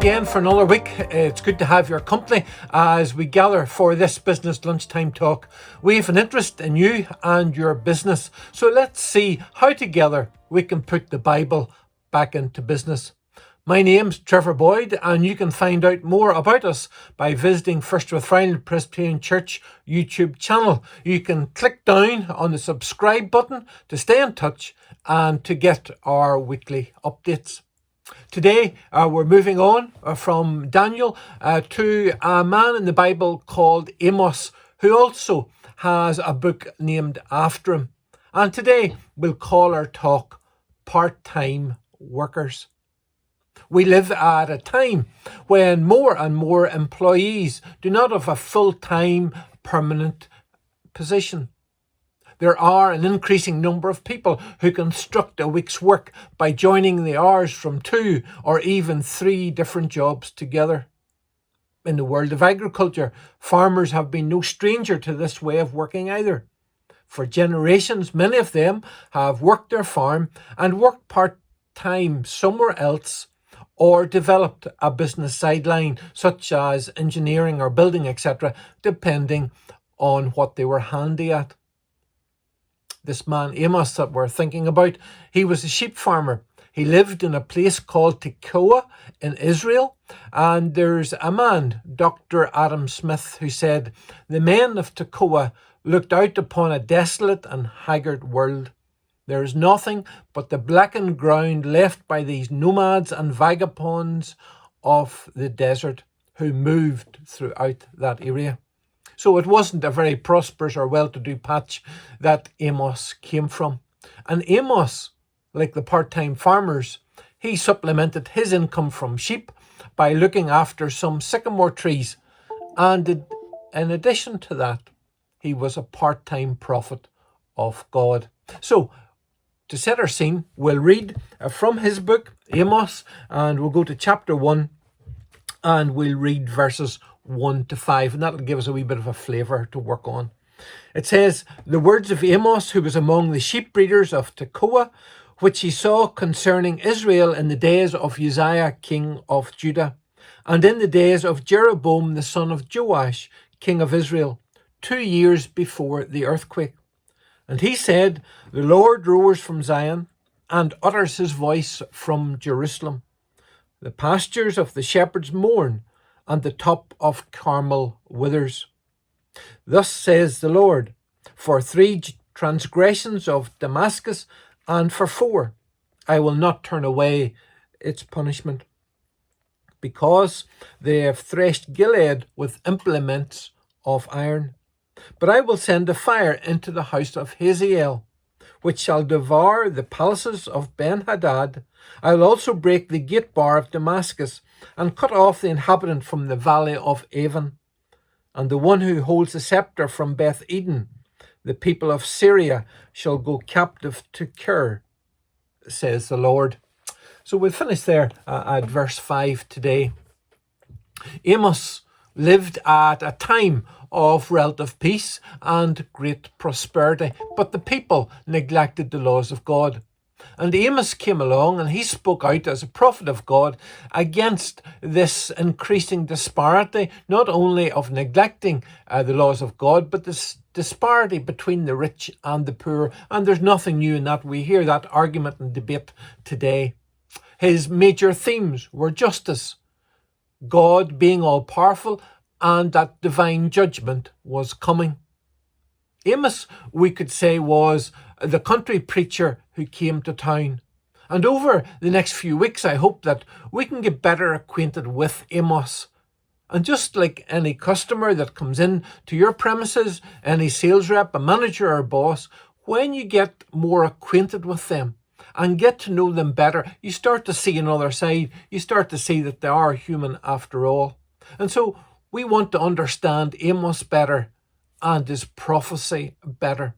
again for another week. It's good to have your company as we gather for this business lunchtime talk. We have an interest in you and your business, so let's see how together we can put the Bible back into business. My name's Trevor Boyd, and you can find out more about us by visiting First Rathfriland Presbyterian Church YouTube channel. You can click down on the subscribe button to stay in touch and to get our weekly updates. Today, we're moving on from Daniel to a man in the Bible called Amos, who also has a book named after him. And today, we'll call our talk Part-Time Workers. We live at a time when more and more employees do not have a full-time permanent position. There are an increasing number of people who construct a week's work by joining the hours from 2 or even 3 different jobs together. In the world of agriculture, farmers have been no stranger to this way of working either. For generations, many of them have worked their farm and worked part-time somewhere else, or developed a business sideline such as engineering or building, etc., depending on what they were handy at. This man Amos that we're thinking about, he was a sheep farmer. He lived in a place called Tekoa in Israel, and there's a man, Dr. Adam Smith, who said, "The men of Tekoa looked out upon a desolate and haggard world. There is nothing but the blackened ground left by these nomads and vagabonds of the desert who moved throughout that area." So it wasn't a very prosperous or well-to-do patch that Amos came from. And Amos, like the part-time farmers, he supplemented his income from sheep by looking after some sycamore trees. And in addition to that, he was a part-time prophet of God. So, to set our scene, we'll read from his book, Amos, and we'll go to chapter 1, and we'll read verses 1 to 5, and that'll give us a wee bit of a flavour to work on. It says, "The words of Amos, who was among the sheep breeders of Tekoa, which he saw concerning Israel in the days of Uzziah, king of Judah, and in the days of Jeroboam, the son of Joash, king of Israel, 2 years before the earthquake. And he said, The Lord roars from Zion, and utters his voice from Jerusalem. The pastures of the shepherds mourn, and the top of Carmel withers. Thus says the Lord, for 3 transgressions of Damascus, and for 4, I will not turn away its punishment, because they have threshed Gilead with implements of iron. But I will send a fire into the house of Hazael, which shall devour the palaces of Ben-Hadad. I will also break the gate bar of Damascus, and cut off the inhabitant from the valley of Avon, and the one who holds the scepter from Beth Eden. The people of Syria shall go captive to Kir, says the Lord." So we'll finish there at verse 5 today. Amos lived at a time of relative peace and great prosperity, but the people neglected the laws of God. And Amos came along and he spoke out as a prophet of God against this increasing disparity, not only of neglecting the laws of God, but this disparity between the rich and the poor. And there's nothing new in that. We hear that argument and debate today. His major themes were justice, God being all-powerful, and that divine judgment was coming. Amos, we could say, was the country preacher who came to town. And over the next few weeks, I hope that we can get better acquainted with Amos. And just like any customer that comes in to your premises, any sales rep, a manager or boss, when you get more acquainted with them and get to know them better, you start to see another side. You start to see that they are human after all. And so we want to understand Amos better and his prophecy better.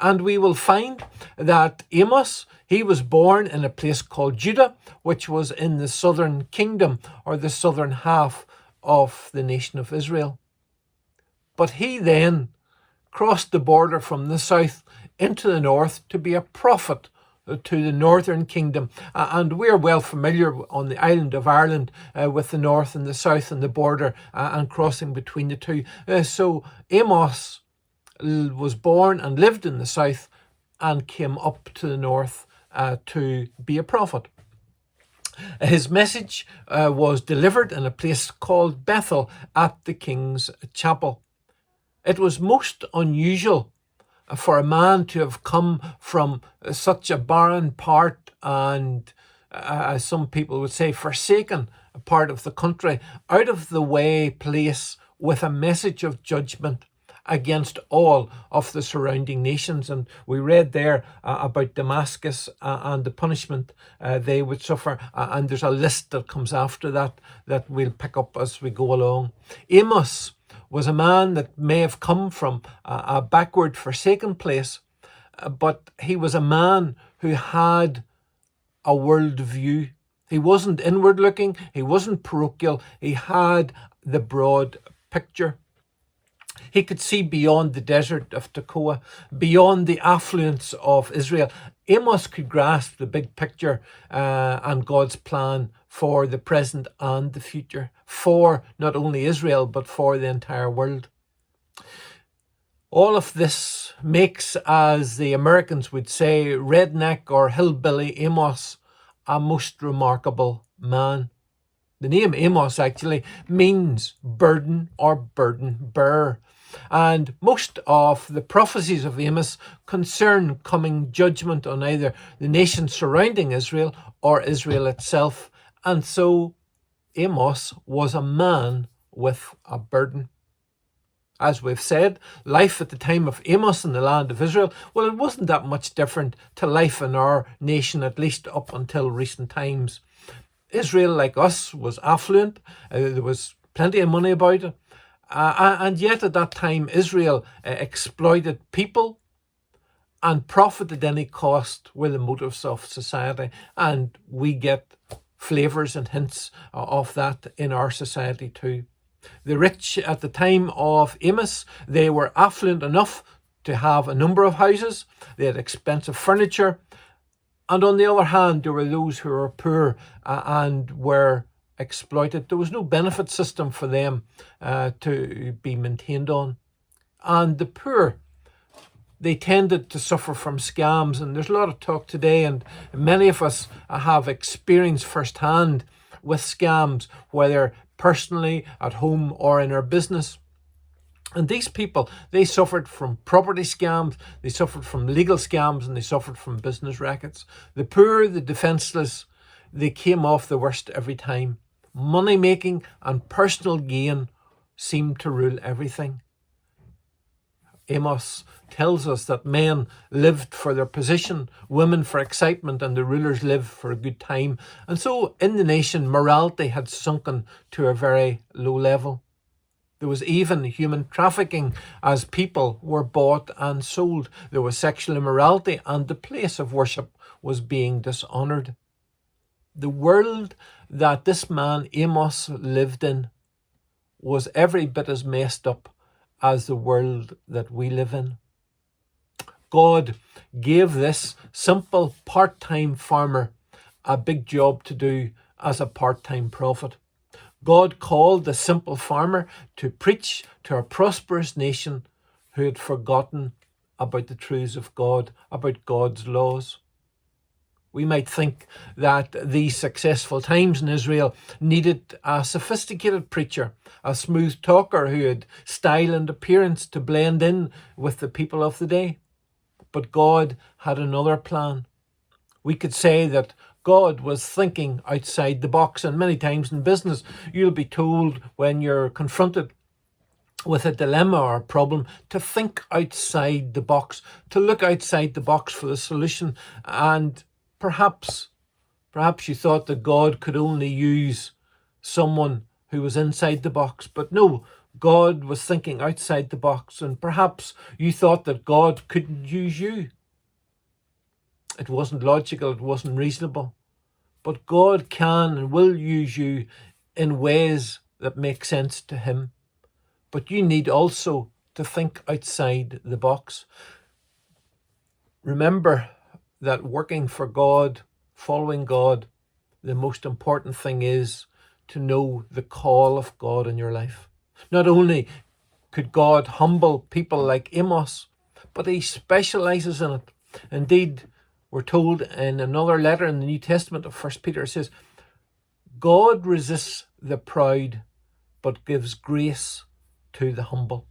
And we will find that Amos, he was born in a place called Judah, which was in the southern kingdom, or the southern half of the nation of Israel. But he then crossed the border from the south into the north to be a prophet to the northern kingdom. And we're well familiar on the island of Ireland with the north and the south and the border and crossing between the two. So Amos was born and lived in the south and came up to the north to be a prophet. His message was delivered in a place called Bethel at the King's Chapel. It was most unusual for a man to have come from such a barren part and, as some people would say, forsaken part of the country, out of the way place with a message of judgment against all of the surrounding nations. And we read there about Damascus and the punishment they would suffer. And there's a list that comes after that we'll pick up as we go along. Amos was a man that may have come from a backward, forsaken place, but he was a man who had a world view. He wasn't inward looking, he wasn't parochial, he had the broad picture. He could see beyond the desert of Tekoa, beyond the affluence of Israel. Amos could grasp the big picture and God's plan for the present and the future, for not only Israel, but for the entire world. All of this makes, as the Americans would say, redneck or hillbilly Amos a most remarkable man. The name Amos actually means burden or burden bearer. And most of the prophecies of Amos concern coming judgment on either the nation surrounding Israel or Israel itself. And so Amos was a man with a burden. As we've said, life at the time of Amos in the land of Israel, well, it wasn't that much different to life in our nation, at least up until recent times. Israel, like us, was affluent. There was plenty of money about it. And yet at that time, Israel exploited people and profit at any cost were the motives of society. And we get flavours and hints of that in our society too. The rich at the time of Amos, they were affluent enough to have a number of houses. They had expensive furniture. And on the other hand, there were those who were poor and were exploited. There was no benefit system for them to be maintained on. And the poor, they tended to suffer from scams. And there's a lot of talk today, and many of us have experienced firsthand with scams, whether personally, at home, or in our business. And these people, they suffered from property scams, they suffered from legal scams, and they suffered from business rackets. The poor, the defenceless, they came off the worst every time. Money making and personal gain seemed to rule everything. Amos tells us that men lived for their position, women for excitement, and the rulers lived for a good time. And so in the nation, morality had sunken to a very low level. There was even human trafficking as people were bought and sold. There was sexual immorality, and the place of worship was being dishonoured. The world that this man Amos lived in was every bit as messed up as the world that we live in. God gave this simple part-time farmer a big job to do as a part-time prophet. God called the simple farmer to preach to a prosperous nation who had forgotten about the truths of God, about God's laws. We might think that these successful times in Israel needed a sophisticated preacher, a smooth talker who had style and appearance to blend in with the people of the day. But God had another plan. We could say that God was thinking outside the box, and many times in business you'll be told when you're confronted with a dilemma or a problem to think outside the box, to look outside the box for the solution. And perhaps you thought that God could only use someone who was inside the box, but no, God was thinking outside the box, and perhaps you thought that God couldn't use you. It wasn't logical, it wasn't reasonable, but God can and will use you in ways that make sense to Him. But you need also to think outside the box. Remember that working for God, following God, the most important thing is to know the call of God in your life. Not only could God humble people like Amos, but he specializes in it. Indeed, we're told in another letter in the New Testament of 1 Peter, it says, God resists the proud, but gives grace to the humble.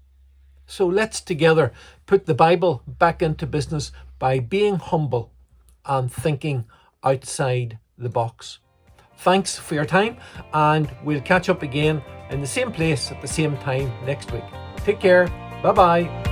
So let's together put the Bible back into business by being humble and thinking outside the box. Thanks for your time, and we'll catch up again in the same place at the same time next week. Take care. Bye-bye.